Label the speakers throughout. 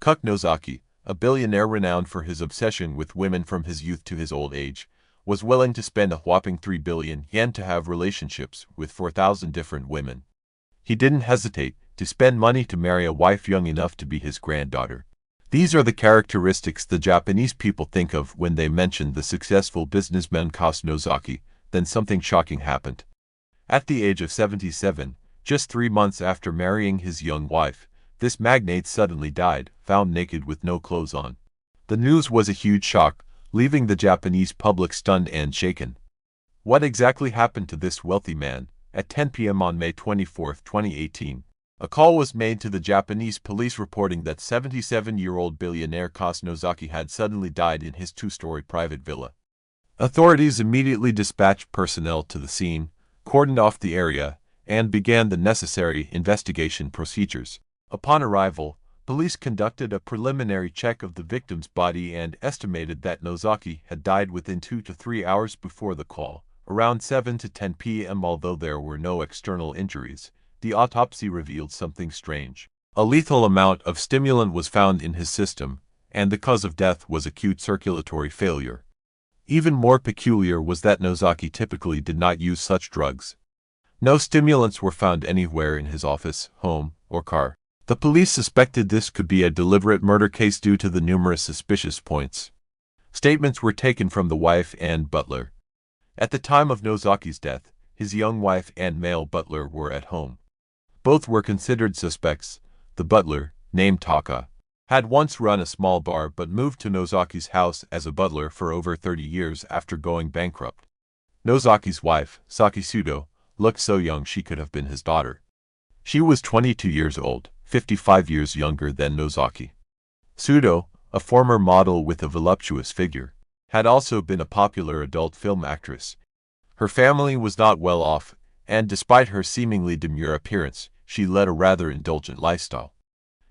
Speaker 1: Cuck Nozaki, a billionaire renowned for his obsession with women from his youth to his old age, was willing to spend a whopping 3 billion yen to have relationships with 4,000 different women. He didn't hesitate to spend money to marry a wife young enough to be his granddaughter. These are the characteristics the Japanese people think of when they mention the successful businessman Cuck Nozaki. Then something shocking happened. At the age of 77, just 3 months after marrying his young wife, this magnate suddenly died, found naked with no clothes on. The news was a huge shock, leaving the Japanese public stunned and shaken. What exactly happened to this wealthy man? At 10 p.m. on May 24, 2018, a call was made to the Japanese police reporting that 77-year-old billionaire Cuck Nozaki had suddenly died in his 2-story private villa. Authorities immediately dispatched personnel to the scene, cordoned off the area, and began the necessary investigation procedures. Upon arrival, police conducted a preliminary check of the victim's body and estimated that Nozaki had died within 2 to 3 hours before the call, around 7 to 10 p.m. Although there were no external injuries, the autopsy revealed something strange. A lethal amount of stimulant was found in his system, and the cause of death was acute circulatory failure. Even more peculiar was that Nozaki typically did not use such drugs. No stimulants were found anywhere in his office, home, or car. The police suspected this could be a deliberate murder case due to the numerous suspicious points. Statements were taken from the wife and butler. At the time of Nozaki's death, his young wife and male butler were at home. Both were considered suspects. The butler, named Taka, had once run a small bar but moved to Nozaki's house as a butler for over 30 years after going bankrupt. Nozaki's wife, Saki Sudo, looked so young she could have been his daughter. She was 22 years old, 55 years younger than Nozaki. Sudo, a former model with a voluptuous figure, had also been a popular adult film actress. Her family was not well off, and despite her seemingly demure appearance, she led a rather indulgent lifestyle.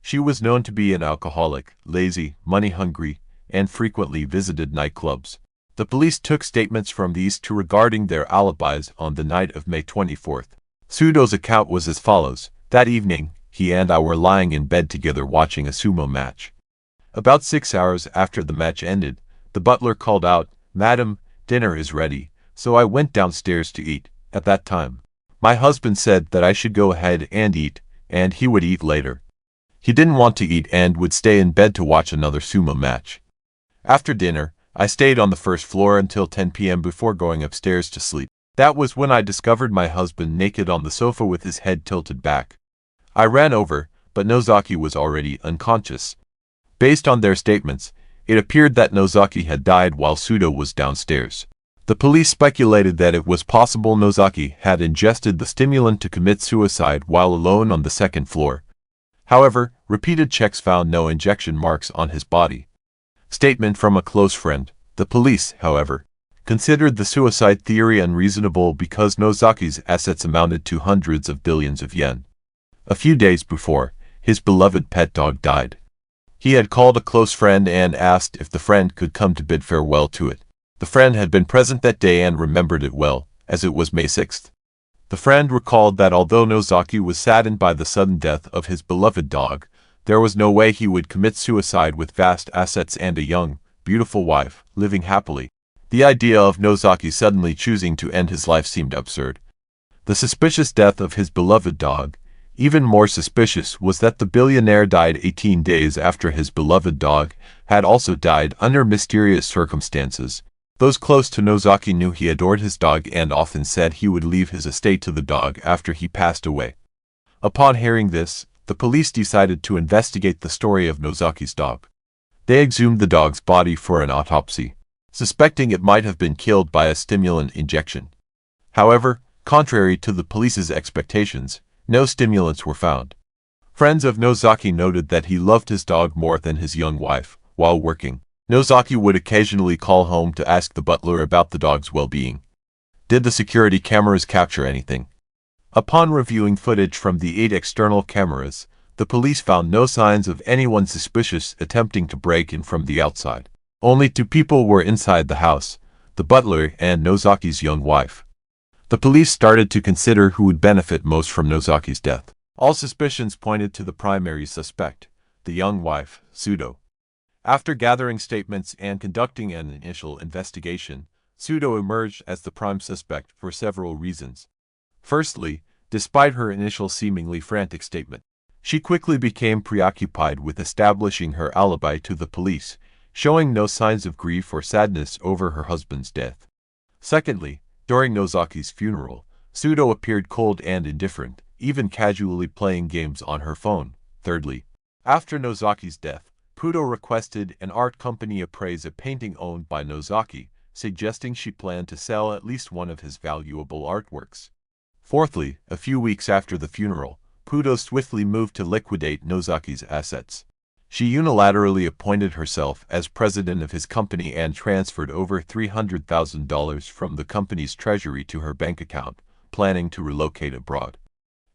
Speaker 1: She was known to be an alcoholic, lazy, money-hungry, and frequently visited nightclubs. The police took statements from these two regarding their alibis on the night of May 24th. Sudo's account was as follows. That evening, he and I were lying in bed together watching a sumo match. About 6 hours after the match ended, the butler called out, "Madam, dinner is ready," so I went downstairs to eat. At that time, my husband said that I should go ahead and eat, and he would eat later. He didn't want to eat and would stay in bed to watch another sumo match. After dinner, I stayed on the first floor until 10 p.m. before going upstairs to sleep. That was when I discovered my husband naked on the sofa with his head tilted back. I ran over, but Nozaki was already unconscious. Based on their statements, it appeared that Nozaki had died while Sudo was downstairs. The police speculated that it was possible Nozaki had ingested the stimulant to commit suicide while alone on the second floor. However, repeated checks found no injection marks on his body. Statement from a close friend. The police, however, considered the suicide theory unreasonable because Nozaki's assets amounted to hundreds of billions of yen. A few days before, his beloved pet dog died. He had called a close friend and asked if the friend could come to bid farewell to it. The friend had been present that day and remembered it well, as it was May 6th. The friend recalled that although Nozaki was saddened by the sudden death of his beloved dog, there was no way he would commit suicide with vast assets and a young, beautiful wife, living happily. The idea of Nozaki suddenly choosing to end his life seemed absurd. The suspicious death of his beloved dog. Even more suspicious was that the billionaire died 18 days after his beloved dog had also died under mysterious circumstances. Those close to Nozaki knew he adored his dog and often said he would leave his estate to the dog after he passed away. Upon hearing this, the police decided to investigate the story of Nozaki's dog. They exhumed the dog's body for an autopsy, suspecting it might have been killed by a stimulant injection. However, contrary to the police's expectations, no stimulants were found. Friends of Nozaki noted that he loved his dog more than his young wife. While working, Nozaki would occasionally call home to ask the butler about the dog's well-being. Did the security cameras capture anything? Upon reviewing footage from the 8 external cameras, the police found no signs of anyone suspicious attempting to break in from the outside. Only 2 people were inside the house, the butler and Nozaki's young wife. The police started to consider who would benefit most from Nozaki's death. All suspicions pointed to the primary suspect, the young wife, Pseudo. After gathering statements and conducting an initial investigation, Pseudo emerged as the prime suspect for several reasons. Firstly, despite her initial seemingly frantic statement, she quickly became preoccupied with establishing her alibi to the police, showing no signs of grief or sadness over her husband's death. Secondly, during Nozaki's funeral, Pseudo appeared cold and indifferent, even casually playing games on her phone. Thirdly, after Nozaki's death, Pseudo requested an art company appraise a painting owned by Nozaki, suggesting she planned to sell at least one of his valuable artworks. Fourthly, a few weeks after the funeral, Pseudo swiftly moved to liquidate Nozaki's assets. She unilaterally appointed herself as president of his company and transferred over $300,000 from the company's treasury to her bank account, planning to relocate abroad.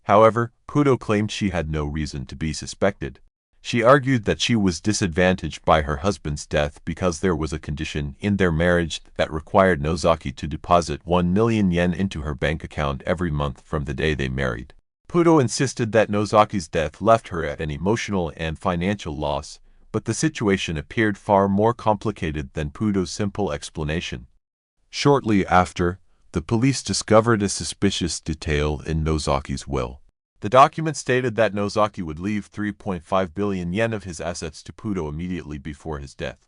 Speaker 1: However, Pseudo claimed she had no reason to be suspected. She argued that she was disadvantaged by her husband's death because there was a condition in their marriage that required Nozaki to deposit 1 million yen into her bank account every month from the day they married. Pseudo insisted that Nozaki's death left her at an emotional and financial loss, but the situation appeared far more complicated than Pseudo's simple explanation. Shortly after, the police discovered a suspicious detail in Nozaki's will. The document stated that Nozaki would leave 3.5 billion yen of his assets to Pseudo immediately before his death.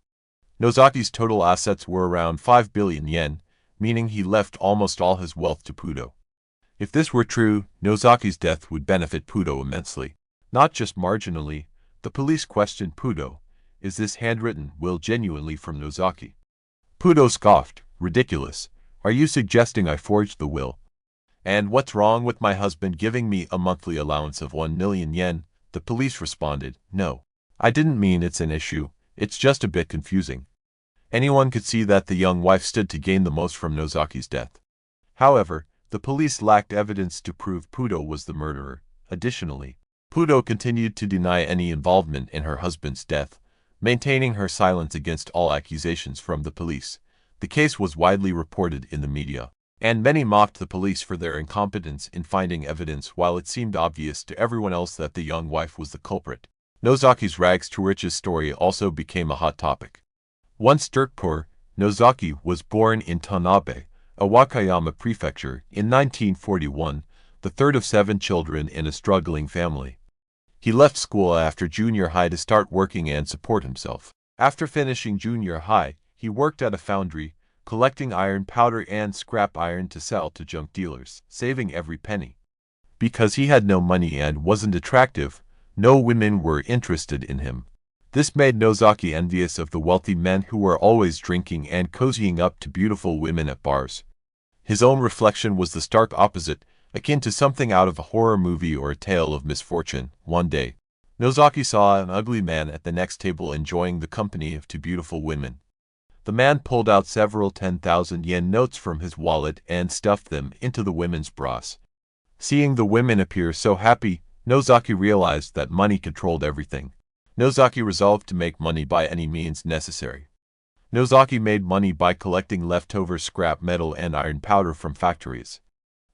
Speaker 1: Nozaki's total assets were around 5 billion yen, meaning he left almost all his wealth to Pseudo. If this were true, Nozaki's death would benefit Pseudo immensely. Not just marginally, the police questioned Pseudo, is this handwritten will genuinely from Nozaki? Pseudo scoffed, ridiculous. Are you suggesting I forged the will? And what's wrong with my husband giving me a monthly allowance of 1 million yen? The police responded, no. I didn't mean it's an issue, it's just a bit confusing. Anyone could see that the young wife stood to gain the most from Nozaki's death. However, the police lacked evidence to prove Pseudo was the murderer. Additionally, Pseudo continued to deny any involvement in her husband's death, maintaining her silence against all accusations from the police. The case was widely reported in the media, and many mocked the police for their incompetence in finding evidence while it seemed obvious to everyone else that the young wife was the culprit. Nozaki's rags to riches story also became a hot topic. Once dirt poor, Nozaki was born in Tanabe, a Wakayama prefecture, in 1941, the third of 7 children in a struggling family. He left school after junior high to start working and support himself. After finishing junior high, he worked at a foundry, collecting iron powder and scrap iron to sell to junk dealers, saving every penny. Because he had no money and wasn't attractive, no women were interested in him. This made Nozaki envious of the wealthy men who were always drinking and cozying up to beautiful women at bars. His own reflection was the stark opposite, akin to something out of a horror movie or a tale of misfortune. One day, Nozaki saw an ugly man at the next table enjoying the company of 2 beautiful women. The man pulled out several 10,000 yen notes from his wallet and stuffed them into the women's bras. Seeing the women appear so happy, Nozaki realized that money controlled everything. Nozaki resolved to make money by any means necessary. Nozaki made money by collecting leftover scrap metal and iron powder from factories,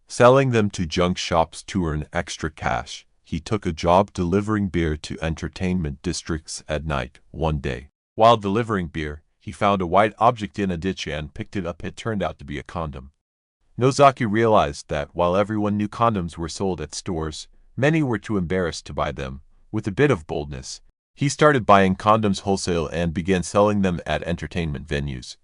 Speaker 1: selling them to junk shops to earn extra cash. He took a job delivering beer to entertainment districts at night. One day, while delivering beer, he found a white object in a ditch and picked it up. It turned out to be a condom. Nozaki realized that while everyone knew condoms were sold at stores, many were too embarrassed to buy them. With a bit of boldness, he started buying condoms wholesale and began selling them at entertainment venues.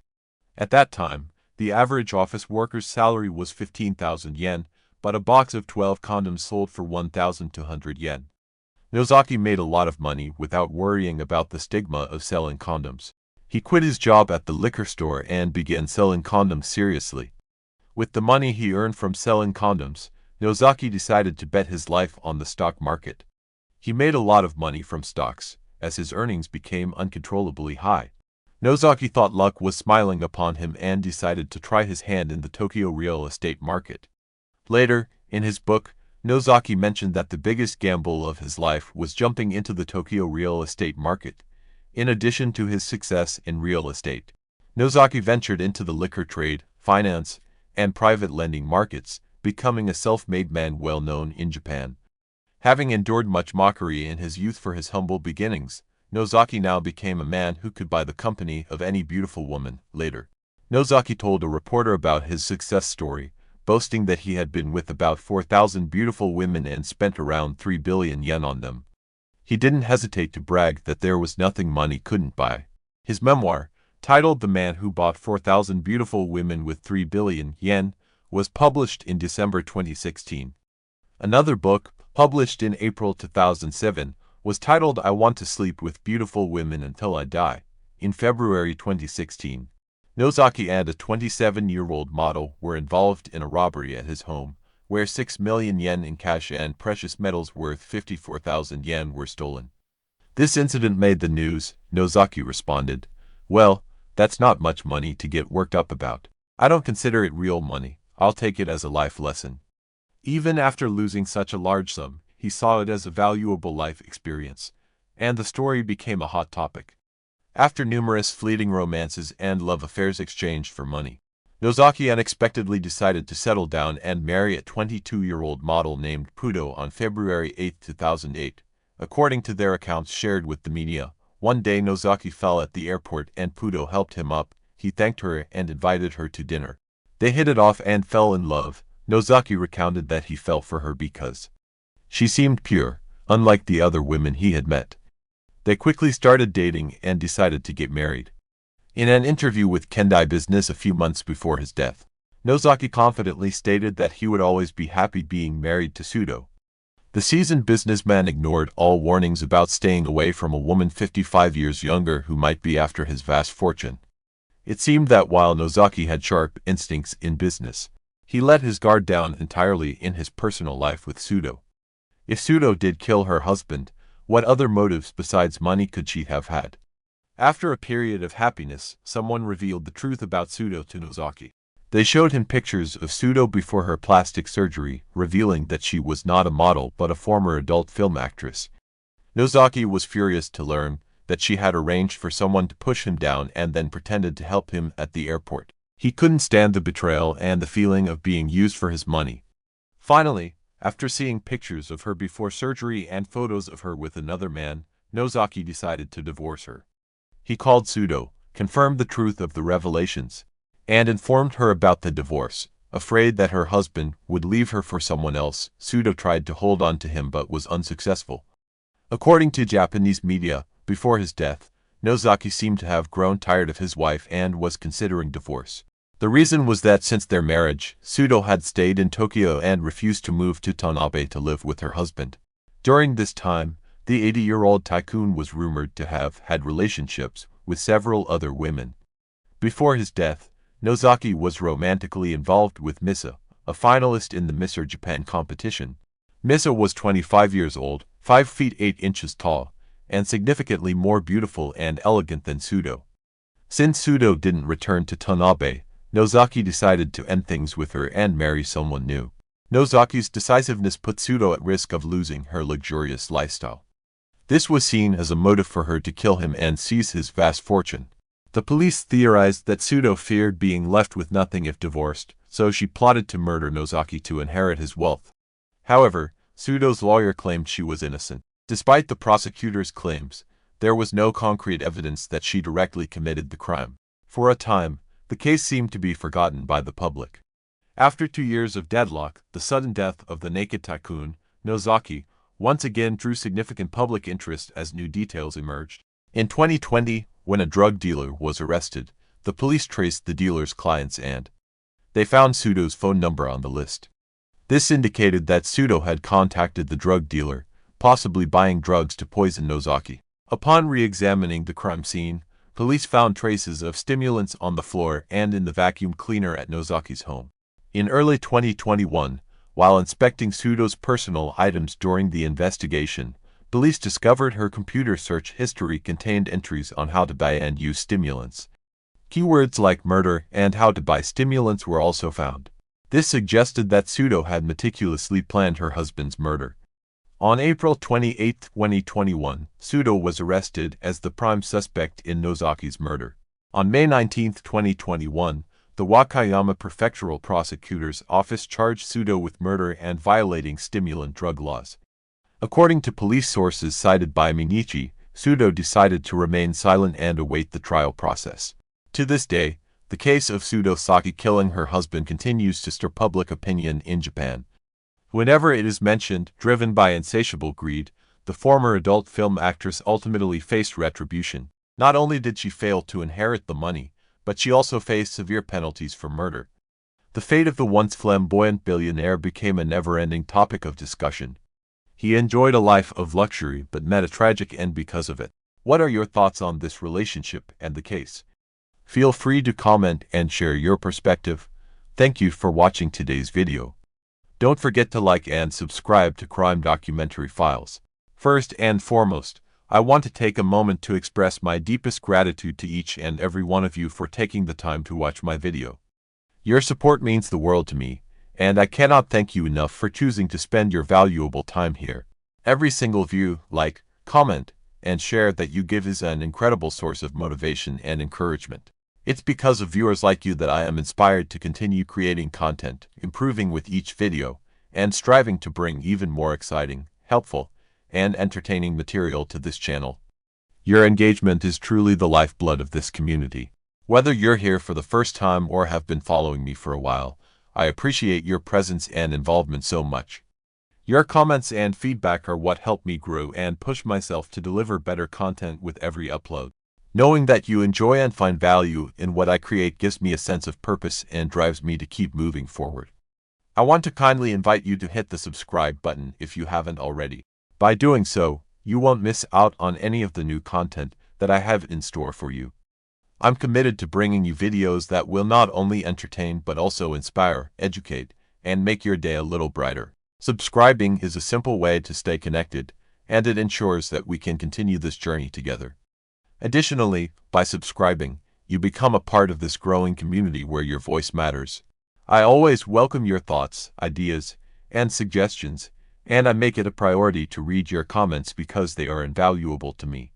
Speaker 1: At that time, the average office worker's salary was 15,000 yen, but a box of 12 condoms sold for 1,200 yen. Nozaki made a lot of money without worrying about the stigma of selling condoms. He quit his job at the liquor store and began selling condoms seriously. With the money he earned from selling condoms, Nozaki decided to bet his life on the stock market. He made a lot of money from stocks, as his earnings became uncontrollably high. Nozaki thought luck was smiling upon him and decided to try his hand in the Tokyo real estate market. Later, in his book, Nozaki mentioned that the biggest gamble of his life was jumping into the Tokyo real estate market. In addition to his success in real estate, Nozaki ventured into the liquor trade, finance, and private lending markets, becoming a self-made man well known in Japan. Having endured much mockery in his youth for his humble beginnings, Nozaki now became a man who could buy the company of any beautiful woman. Later, Nozaki told a reporter about his success story, boasting that he had been with about 4,000 beautiful women and spent around 3 billion yen on them. He didn't hesitate to brag that there was nothing money couldn't buy. His memoir, titled The Man Who Bought 4,000 Beautiful Women with 3 billion yen, was published in December 2016. Another book, published in April 2007, was titled I Want to Sleep with Beautiful Women Until I Die, in February 2016. Nozaki and a 27-year-old model were involved in a robbery at his home, where 6 million yen in cash and precious metals worth 54,000 yen were stolen. This incident made the news, Nozaki responded. Well, that's not much money to get worked up about. I don't consider it real money. I'll take it as a life lesson. Even after losing such a large sum, he saw it as a valuable life experience, and the story became a hot topic. After numerous fleeting romances and love affairs exchanged for money, Nozaki unexpectedly decided to settle down and marry a 22-year-old model named Pudo on February 8, 2008. According to their accounts shared with the media, one day Nozaki fell at the airport and Pudo helped him up. He thanked her and invited her to dinner. They hit it off and fell in love. Nozaki recounted that he fell for her because she seemed pure, unlike the other women he had met. They quickly started dating and decided to get married. In an interview with Kendai Business a few months before his death, Nozaki confidently stated that he would always be happy being married to Sudo. The seasoned businessman ignored all warnings about staying away from a woman 55 years younger who might be after his vast fortune. It seemed that while Nozaki had sharp instincts in business, he let his guard down entirely in his personal life with Sudo. If Sudo did kill her husband, what other motives besides money could she have had? After a period of happiness, someone revealed the truth about Sudo to Nozaki. They showed him pictures of Sudo before her plastic surgery, revealing that she was not a model but a former adult film actress. Nozaki was furious to learn that she had arranged for someone to push him down and then pretended to help him at the airport. He couldn't stand the betrayal and the feeling of being used for his money. Finally, after seeing pictures of her before surgery and photos of her with another man, Nozaki decided to divorce her. He called Sudo, confirmed the truth of the revelations, and informed her about the divorce. Afraid that her husband would leave her for someone else, Sudo tried to hold on to him but was unsuccessful. According to Japanese media, before his death, Nozaki seemed to have grown tired of his wife and was considering divorce. The reason was that since their marriage, Sudo had stayed in Tokyo and refused to move to Tanabe to live with her husband. During this time, the 80-year-old tycoon was rumored to have had relationships with several other women. Before his death, Nozaki was romantically involved with Misa, a finalist in the Miss Japan competition. Misa was 25 years old, 5 feet 8 inches tall, and significantly more beautiful and elegant than Sudo. Since Sudo didn't return to Tanabe, Nozaki decided to end things with her and marry someone new. Nozaki's decisiveness put Sudo at risk of losing her luxurious lifestyle. This was seen as a motive for her to kill him and seize his vast fortune. The police theorized that Sudo feared being left with nothing if divorced, so she plotted to murder Nozaki to inherit his wealth. However, Sudo's lawyer claimed she was innocent. Despite the prosecutor's claims, there was no concrete evidence that she directly committed the crime. For a time, the case seemed to be forgotten by the public. After 2 years of deadlock, the sudden death of the naked tycoon, Nozaki, once again drew significant public interest as new details emerged. In 2020, when a drug dealer was arrested, the police traced the dealer's clients and they found Sudo's phone number on the list. This indicated that Sudo had contacted the drug dealer, possibly buying drugs to poison Nozaki. Upon re-examining the crime scene, police found traces of stimulants on the floor and in the vacuum cleaner at Nozaki's home. In early 2021, while inspecting Sudo's personal items during the investigation, police discovered her computer search history contained entries on how to buy and use stimulants. Keywords like murder and how to buy stimulants were also found. This suggested that Sudo had meticulously planned her husband's murder. On April 28, 2021, Sudo was arrested as the prime suspect in Nozaki's murder. On May 19, 2021, the Wakayama Prefectural Prosecutor's Office charged Sudo with murder and violating stimulant drug laws. According to police sources cited by Minichi, Sudo decided to remain silent and await the trial process. To this day, the case of Sudo Saki killing her husband continues to stir public opinion in Japan. Whenever it is mentioned, driven by insatiable greed, the former adult film actress ultimately faced retribution. Not only did she fail to inherit the money, but she also faced severe penalties for murder. The fate of the once flamboyant billionaire became a never-ending topic of discussion. He enjoyed a life of luxury but met a tragic end because of it. What are your thoughts on this relationship and the case? Feel free to comment and share your perspective. Thank you for watching today's video. Don't forget to like and subscribe to Crime Documentary Files. First and foremost, I want to take a moment to express my deepest gratitude to each and every one of you for taking the time to watch my video. Your support means the world to me, and I cannot thank you enough for choosing to spend your valuable time here. Every single view, like, comment, and share that you give is an incredible source of motivation and encouragement. It's because of viewers like you that I am inspired to continue creating content, improving with each video, and striving to bring even more exciting, helpful, and entertaining material to this channel. Your engagement is truly the lifeblood of this community. Whether you're here for the first time or have been following me for a while, I appreciate your presence and involvement so much. Your comments and feedback are what help me grow and push myself to deliver better content with every upload. Knowing that you enjoy and find value in what I create gives me a sense of purpose and drives me to keep moving forward. I want to kindly invite you to hit the subscribe button if you haven't already. By doing so, you won't miss out on any of the new content that I have in store for you. I'm committed to bringing you videos that will not only entertain but also inspire, educate, and make your day a little brighter. Subscribing is a simple way to stay connected, and it ensures that we can continue this journey together. Additionally, by subscribing, you become a part of this growing community where your voice matters. I always welcome your thoughts, ideas, and suggestions, and I make it a priority to read your comments because they are invaluable to me.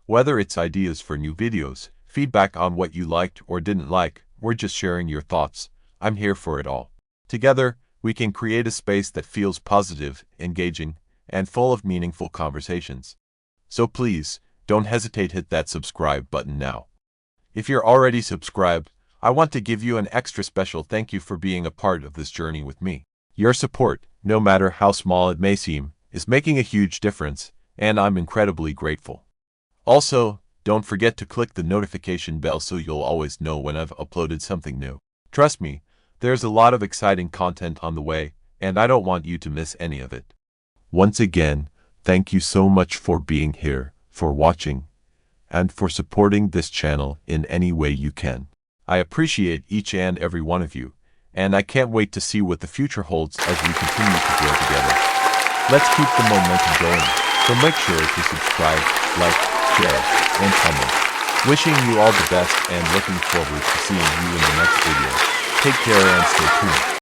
Speaker 1: Whether it's ideas for new videos, feedback on what you liked or didn't like, or just sharing your thoughts, I'm here for it all. Together, we can create a space that feels positive, engaging, and full of meaningful conversations. So please, don't hesitate to hit that subscribe button now. If you're already subscribed, I want to give you an extra special thank you for being a part of this journey with me. Your support, no matter how small it may seem, is making a huge difference, and I'm incredibly grateful. Also, don't forget to click the notification bell so you'll always know when I've uploaded something new. Trust me, there's a lot of exciting content on the way, and I don't want you to miss any of it. Once again, thank you so much for being here, for watching, and for supporting this channel in any way you can. I appreciate each and every one of you, and I can't wait to see what the future holds as we continue to grow together. Let's keep the momentum going, so make sure to subscribe, like, share, and comment. Wishing you all the best and looking forward to seeing you in the next video. Take care and stay tuned.